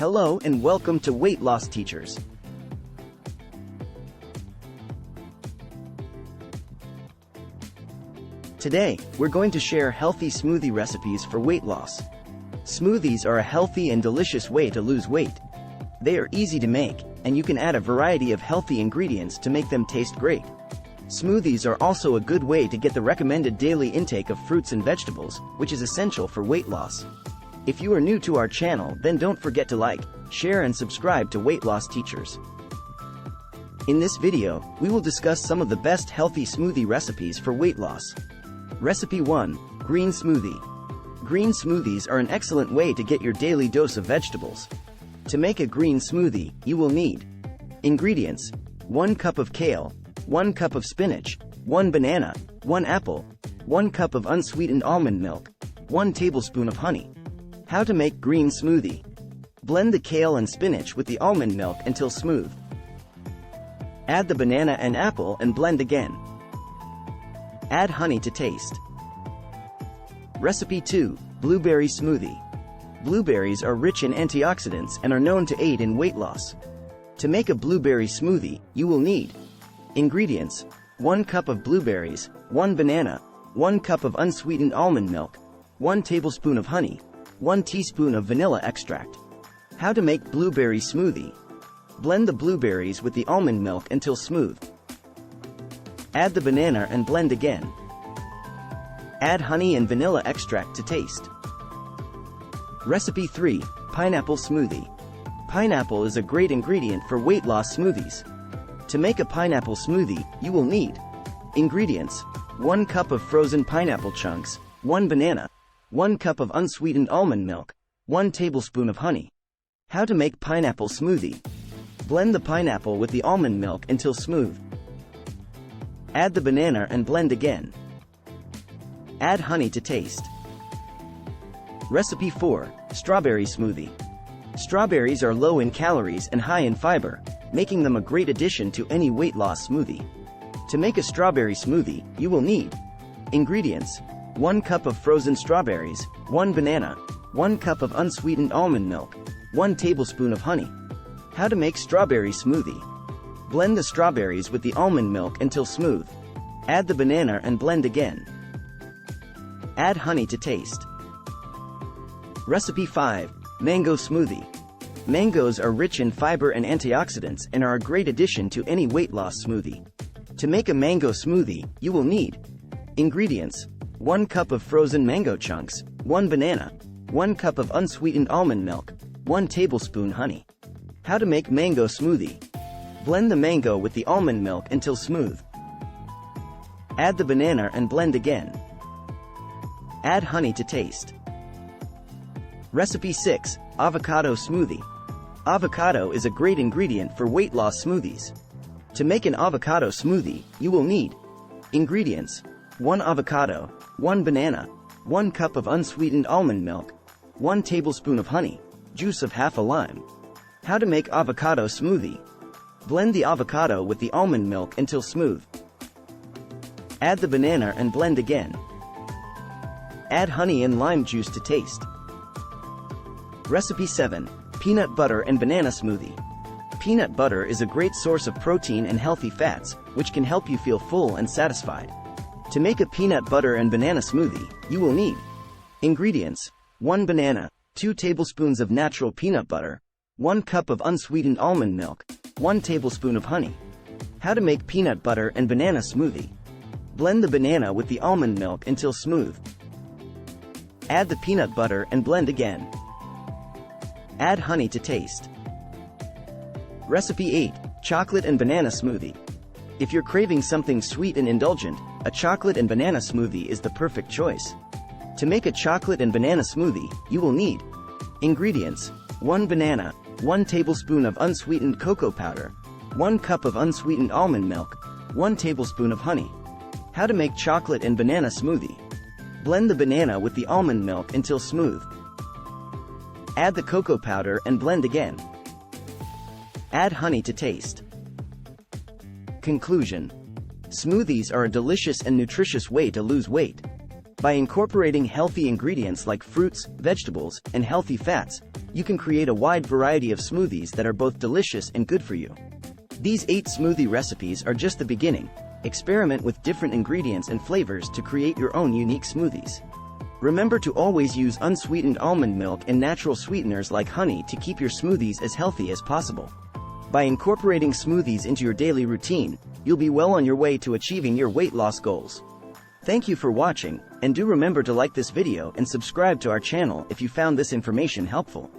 Hello and welcome to Weight Loss Teachers. Today, we're going to share healthy smoothie recipes for weight loss. Smoothies are a healthy and delicious way to lose weight. They are easy to make, and you can add a variety of healthy ingredients to make them taste great. Smoothies are also a good way to get the recommended daily intake of fruits and vegetables, which is essential for weight loss. If you are new to our channel, then don't forget to like, share and subscribe to Weight Loss Teachers. In this video, we will discuss some of the best healthy smoothie recipes for weight loss. Recipe 1. Green Smoothie. Green smoothies are an excellent way to get your daily dose of vegetables. To make a green smoothie, you will need ingredients: 1 cup of kale, 1 cup of spinach, 1 banana, 1 apple, 1 cup of unsweetened almond milk, 1 tablespoon of honey. How to make green smoothie. Blend the kale and spinach with the almond milk until smooth. Add the banana and apple and blend again. Add honey to taste. Recipe 2. Blueberry Smoothie. Blueberries are rich in antioxidants and are known to aid in weight loss. To make a blueberry smoothie, you will need ingredients: 1 cup of blueberries, 1 banana, 1 cup of unsweetened almond milk, 1 tablespoon of honey, 1 teaspoon of vanilla extract. How to make blueberry smoothie. Blend the blueberries with the almond milk until smooth. Add the banana and blend again. Add honey and vanilla extract to taste. Recipe 3. Pineapple Smoothie. Pineapple is a great ingredient for weight loss smoothies. To make a pineapple smoothie, you will need ingredients: 1 cup of frozen pineapple chunks, 1 banana, 1 cup of unsweetened almond milk, 1 tablespoon of honey. How to make pineapple smoothie. Blend the pineapple with the almond milk until smooth. Add the banana and blend again. Add honey to taste. Recipe 4. Strawberry Smoothie. Strawberries are low in calories and high in fiber, making them a great addition to any weight loss smoothie. To make a strawberry smoothie, you will need ingredients: 1 cup of frozen strawberries, 1 banana, 1 cup of unsweetened almond milk, 1 tablespoon of honey. How to make strawberry smoothie. Blend the strawberries with the almond milk until smooth. Add the banana and blend again. Add honey to taste. Recipe 5. Mango Smoothie. Mangoes are rich in fiber and antioxidants and are a great addition to any weight loss smoothie. To make a mango smoothie, you will need ingredients: 1 cup of frozen mango chunks, 1 banana, 1 cup of unsweetened almond milk, 1 tablespoon honey. How to make mango smoothie. Blend the mango with the almond milk until smooth. Add the banana and blend again. Add honey to taste. Recipe 6. Avocado Smoothie. Avocado is a great ingredient for weight loss smoothies. To make an avocado smoothie, you will need ingredients: 1 avocado, 1 banana, 1 cup of unsweetened almond milk, 1 tablespoon of honey, juice of half a lime. How to make avocado smoothie. Blend the avocado with the almond milk until smooth. Add the banana and blend again. Add honey and lime juice to taste. Recipe 7. Peanut Butter and Banana Smoothie. Peanut butter is a great source of protein and healthy fats, which can help you feel full and satisfied. To make a peanut butter and banana smoothie, you will need ingredients: 1 banana, 2 tablespoons of natural peanut butter, 1 cup of unsweetened almond milk, 1 tablespoon of honey. How to make peanut butter and banana smoothie. Blend the banana with the almond milk until smooth. Add the peanut butter and blend again. Add honey to taste. Recipe 8. Chocolate and Banana Smoothie. If you're craving something sweet and indulgent, a chocolate and banana smoothie is the perfect choice. To make a chocolate and banana smoothie, you will need ingredients: 1 banana, 1 tablespoon of unsweetened cocoa powder, 1 cup of unsweetened almond milk, 1 tablespoon of honey. How to make chocolate and banana smoothie. Blend the banana with the almond milk until smooth. Add the cocoa powder and blend again. Add honey to taste. Conclusion. Smoothies are a delicious and nutritious way to lose weight. By incorporating healthy ingredients like fruits, vegetables, and healthy fats, you can create a wide variety of smoothies that are both delicious and good for you. These 8 smoothie recipes are just the beginning. Experiment with different ingredients and flavors to create your own unique smoothies. Remember to always use unsweetened almond milk and natural sweeteners like honey to keep your smoothies as healthy as possible. By incorporating smoothies into your daily routine, you'll be well on your way to achieving your weight loss goals. Thank you for watching, and do remember to like this video and subscribe to our channel if you found this information helpful.